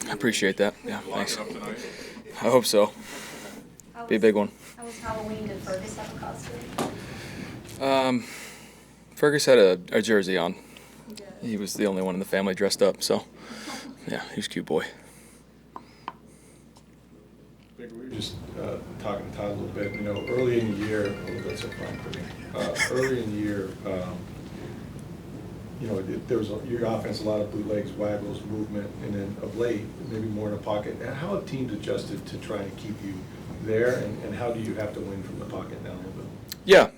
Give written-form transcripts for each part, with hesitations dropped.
I appreciate that. Yeah, thanks. I hope so. Be a big one. How was Halloween? Did Fergus have a costume? Fergus had a jersey on. He was the only one in the family dressed up, so yeah, he was a cute boy. Baker, we were just talking to Todd a little bit. Early in the year, that's a fine thing. Early in the year, there was your offense, a lot of bootlegs, waggles, movement, and then of late, maybe more in the pocket. And how have teams adjusted to try and keep you there, and how do you have to win from the pocket now a little bit? Yeah,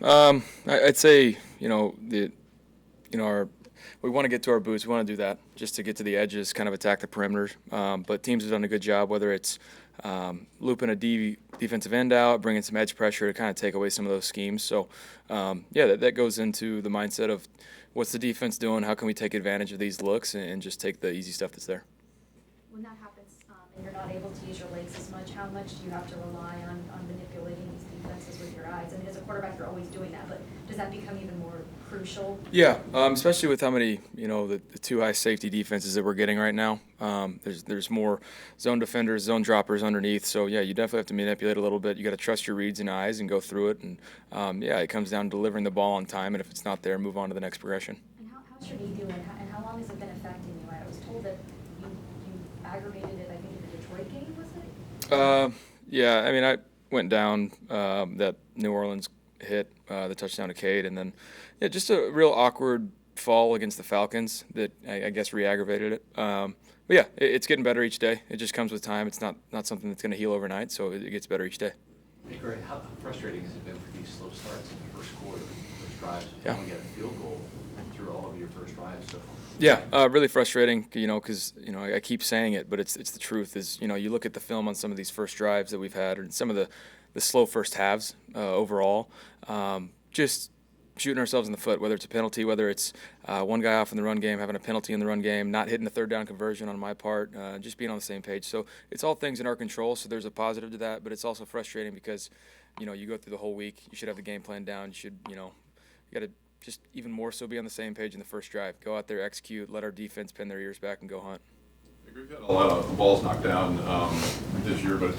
I'd say we want to get to our boots. We want to do that just to get to the edges, kind of attack the perimeter. But teams have done a good job, whether it's looping a defensive end out, bringing some edge pressure to kind of take away some of those schemes. So, that goes into the mindset of what's the defense doing, how can we take advantage of these looks and just take the easy stuff that's there. When that happens and you're not able to use your legs as much, how much do you have to rely on manipulating these defenses with your eyes? I mean, as a quarterback, you're always doing that, but does that become even more crucial? Yeah, especially with how many, the two high safety defenses that we're getting right now. There's more zone defenders, zone droppers underneath. So, yeah, you definitely have to manipulate a little bit. You got to trust your reads and eyes and go through it. And, it comes down to delivering the ball on time. And if it's not there, move on to the next progression. And how's your knee doing? And how long has it been affecting you? I was told that you aggravated it, I think, in the Detroit game, was it? Yeah, I mean, I went down that New Orleans hit, the touchdown to Cade, and then just a real awkward fall against the Falcons that I guess re-aggravated it. But yeah, it's getting better each day. It just comes with time. It's not something that's going to heal overnight, so it gets better each day. Baker, how frustrating has it been for these slow starts in the first quarter, first drives? Yeah. You only got a field goal through all of your first drives so far. Yeah, really frustrating, because, I keep saying it, but it's the truth is, you look at the film on some of these first drives that we've had and some of the slow first halves overall, just shooting ourselves in the foot, whether it's a penalty, whether it's one guy off in the run game, having a penalty in the run game, not hitting the third down conversion on my part, just being on the same page. So it's all things in our control, so there's a positive to that, but it's also frustrating because, you go through the whole week, you should have the game plan down, you should, you got to just even more so be on the same page in the first drive. Go out there, execute, let our defense pin their ears back and go hunt. You've had a lot of balls knocked down this year, but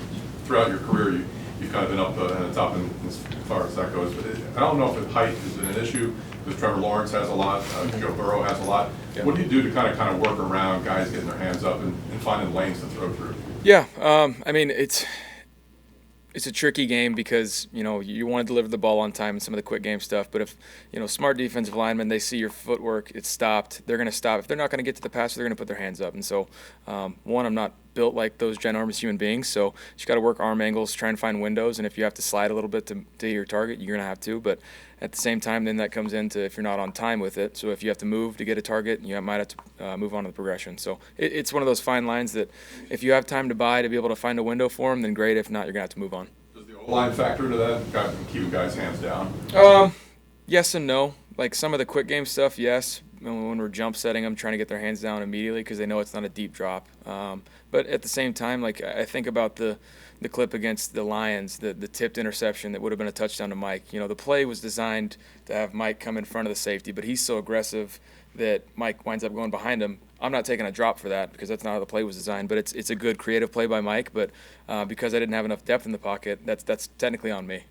throughout your career, you've kind of been up at the top as far as that goes. But I don't know if height has been an issue, because Trevor Lawrence has a lot, Joe Burrow has a lot. Yeah. What do you do to kind of work around guys getting their hands up and finding lanes to throw through? Yeah, I mean, it's a tricky game because, you want to deliver the ball on time and some of the quick game stuff. But if, smart defensive linemen, they see your footwork, it's stopped, they're going to stop. If they're not going to get to the passer, they're going to put their hands up. And so, I'm not built like those ginormous human beings. So you got to work arm angles, try and find windows. And if you have to slide a little bit to your target, you're going to have to. But at the same time, then that comes into if you're not on time with it. So if you have to move to get a target, you might have to move on to the progression. So it's one of those fine lines that if you have time to buy to be able to find a window for them, then great. If not, you're going to have to move on. Does the O-line factor into that, keeping guys' hands down? Yes and no. Like some of the quick game stuff, yes. When we're jump setting them, trying to get their hands down immediately because they know it's not a deep drop. But at the same time, like I think about the clip against the Lions, the tipped interception that would have been a touchdown to Mike. The play was designed to have Mike come in front of the safety, but he's so aggressive that Mike winds up going behind him. I'm not taking a drop for that because that's not how the play was designed, but it's a good creative play by Mike. But because I didn't have enough depth in the pocket, that's technically on me.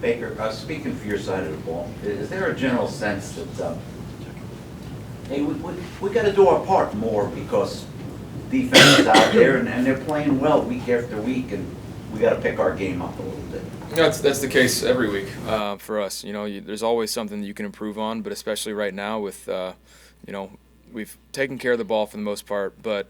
Baker, speaking for your side of the ball, is there a general sense that, hey, we got to do our part more because defense is out there and they're playing well week after week, and we got to pick our game up a little bit? That's the case every week for us. There's always something that you can improve on, but especially right now with, we've taken care of the ball for the most part, but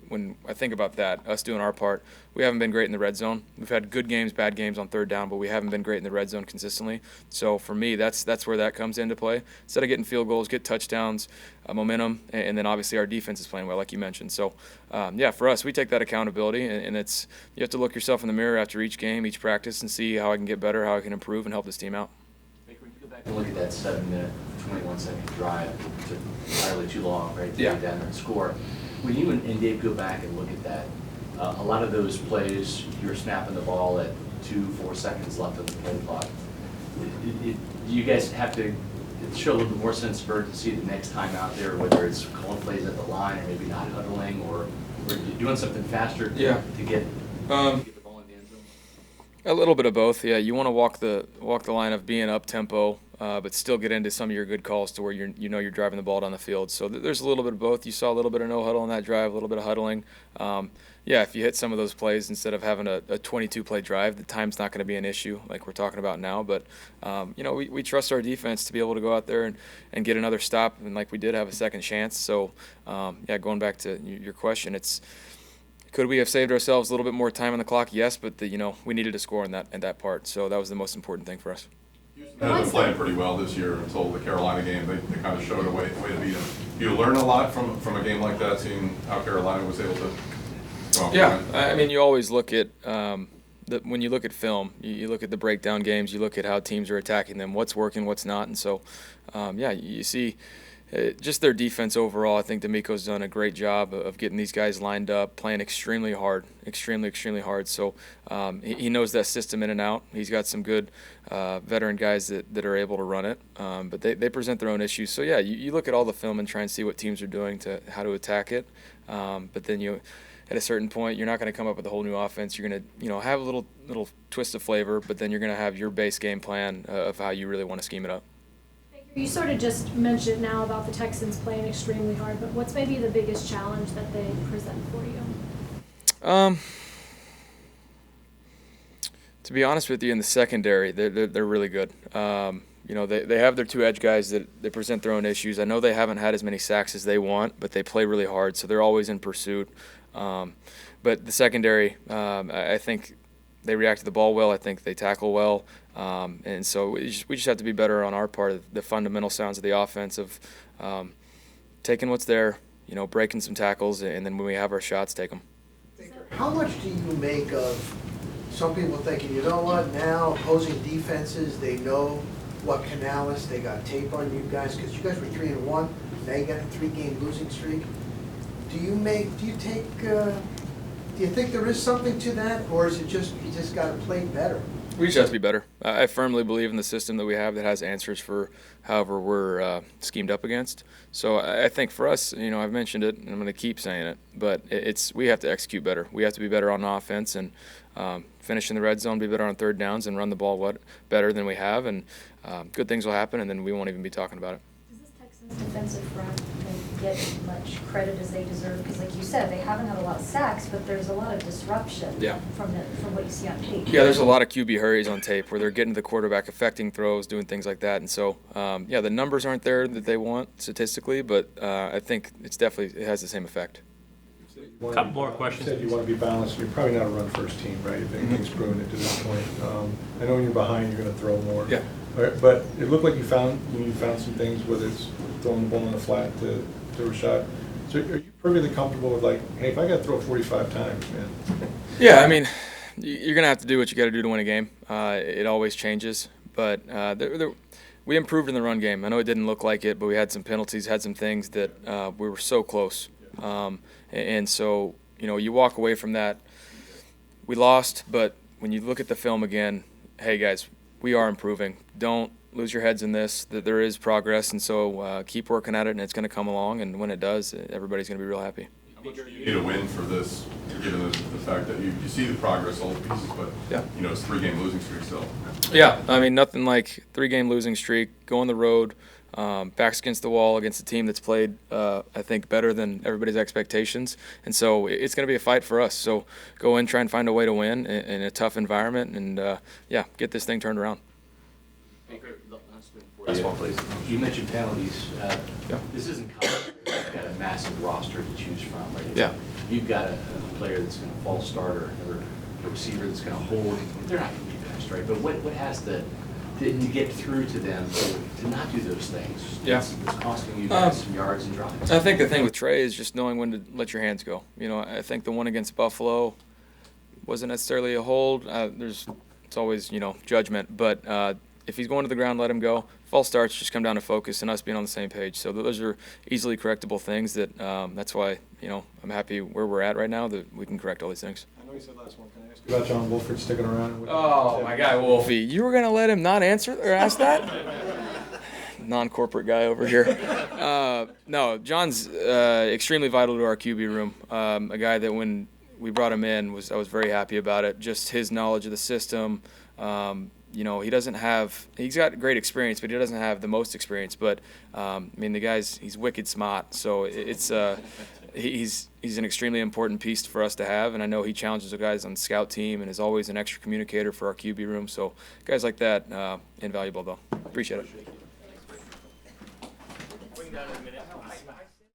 when I think about that, us doing our part, we haven't been great in the red zone. We've had good games, bad games on third down, but we haven't been great in the red zone consistently. So for me, that's where that comes into play. Instead of getting field goals, get touchdowns, momentum, and then obviously our defense is playing well, like you mentioned. So for us, we take that accountability, and it's you have to look yourself in the mirror after each game, each practice, and see how I can get better, how I can improve, and help this team out. Baker, when you go back and look at that 7-minute, 21-second drive, it took entirely too long, right, to get down there and score. When you and Dave go back and look at that, a lot of those plays, you're snapping the ball at 2-4 seconds left of the play clock. Do you guys have to it show a little bit more sense of urgency the next time out there, whether it's calling plays at the line or maybe not huddling or doing something faster to get the ball in the end zone? A little bit of both, yeah. You want to walk the line of being up tempo, but still get into some of your good calls to where you're driving the ball down the field. So there's a little bit of both. You saw a little bit of no huddle on that drive, a little bit of huddling. Yeah, if you hit some of those plays instead of having a 22-play drive, the time's not going to be an issue like we're talking about now. But we trust our defense to be able to go out there and get another stop, and like we did have a second chance. So yeah, going back to your question, could we have saved ourselves a little bit more time on the clock? Yes, but we needed to score in that part. So that was the most important thing for us. Houston had been playing pretty well this year until the Carolina game. They kind of showed a way to beat them. You learn a lot from a game like that, seeing how Carolina was able to go off. Yeah, I mean, you always look at when you look at film, you look at the breakdown games, you look at how teams are attacking them, what's working, what's not, and so yeah, you see just their defense overall. I think D'Amico's done a great job of getting these guys lined up, playing extremely hard, extremely hard. So he knows that system in and out. He's got some good veteran guys that are able to run it, but they present their own issues. So yeah, you look at all the film and try and see what teams are doing to how to attack it, but then at a certain point, you're not going to come up with a whole new offense. You're going to have a little twist of flavor, but then you're going to have your base game plan of how you really want to scheme it up. You sort of just mentioned now about the Texans playing extremely hard, but what's maybe the biggest challenge that they present for you? To be honest with you, in the secondary, they're really good. They have their two edge guys that they present their own issues. I know they haven't had as many sacks as they want, but they play really hard, so they're always in pursuit. But the secondary, I think they react to the ball well. I think they tackle well. And so we just have to be better on our part of the fundamental sounds of the offense of taking what's there, breaking some tackles, and then when we have our shots, take them. How much do you make of some people thinking, you know what, now opposing defenses, they know what Canales, they got tape on you guys, because you guys were 3-1, now you got a 3-game losing streak. Do you think there is something to that, or is it just, you just got to play better? We just have to be better. I firmly believe in the system that we have that has answers for however we're schemed up against. So I think for us, I've mentioned it, and I'm going to keep saying it, but we have to execute better. We have to be better on offense and finish in the red zone, be better on third downs, and run the ball better than we have, and good things will happen, and then we won't even be talking about it. Does this Texans defensive front get as much credit as they deserve? Because like you said, they haven't had a lot of sacks, but there's a lot of disruption from what you see on tape. Yeah, there's a lot of QB hurries on tape where they're getting to the quarterback, affecting throws, doing things like that. And so, the numbers aren't there that they want statistically, but I think it has the same effect. A couple more questions. You said you want to be balanced. You're probably not a run-first team, right? If anything's proven it to this point. I know when you're behind, you're going to throw more. Yeah. But it looked like you found some things, whether it's throwing the ball in the flat to Rashad. So are you perfectly comfortable with hey, if I got to throw 45 times, man? Yeah, I mean, you're going to have to do what you got to do to win a game. It always changes. But we improved in the run game. I know it didn't look like it, but we had some penalties, had some things that we were so close. And so, you walk away from that. We lost, but when you look at the film again, hey, guys, we are improving. Don't lose your heads in this, that there is progress, and so keep working at it, and it's going to come along, and when it does, everybody's going to be real happy. How much do you need a win for this, given the fact that you see the progress, all the pieces, but it's 3-game losing streak still? Yeah, I mean, nothing like 3-game losing streak, go on the road, backs against the wall against a team that's played, I think, better than everybody's expectations. And so it's going to be a fight for us. So go in, try and find a way to win in a tough environment, and, get this thing turned around. Baker, last one, please. You mentioned penalties. This isn't common. You've got a massive roster to choose from, right? Yeah. You've got a player that's going to fall starter, or a receiver that's going to hold. They're not going to be benched, right? But what has to get through to them to not do those things? Yeah. It's costing you guys some yards and drives. I think the thing with Trey is just knowing when to let your hands go. I think the one against Buffalo wasn't necessarily a hold. It's always, judgment. But if he's going to the ground, let him go. False starts just come down to focus and us being on the same page. So those are easily correctable things that's why, I'm happy where we're at right now that we can correct all these things. I know you said last one. Can I ask you about John Wolford sticking around? Oh, my guy Wolfie. You were going to let him not answer or ask that? non-corporate guy over here. No, John's extremely vital to our QB room. A guy that when we brought him in I was very happy about it. Just his knowledge of the system. He's got great experience, but he doesn't have the most experience. But he's wicked smart. So he's an extremely important piece for us to have. And I know he challenges the guys on the scout team and is always an extra communicator for our QB room. So guys like that, invaluable though. Appreciate it.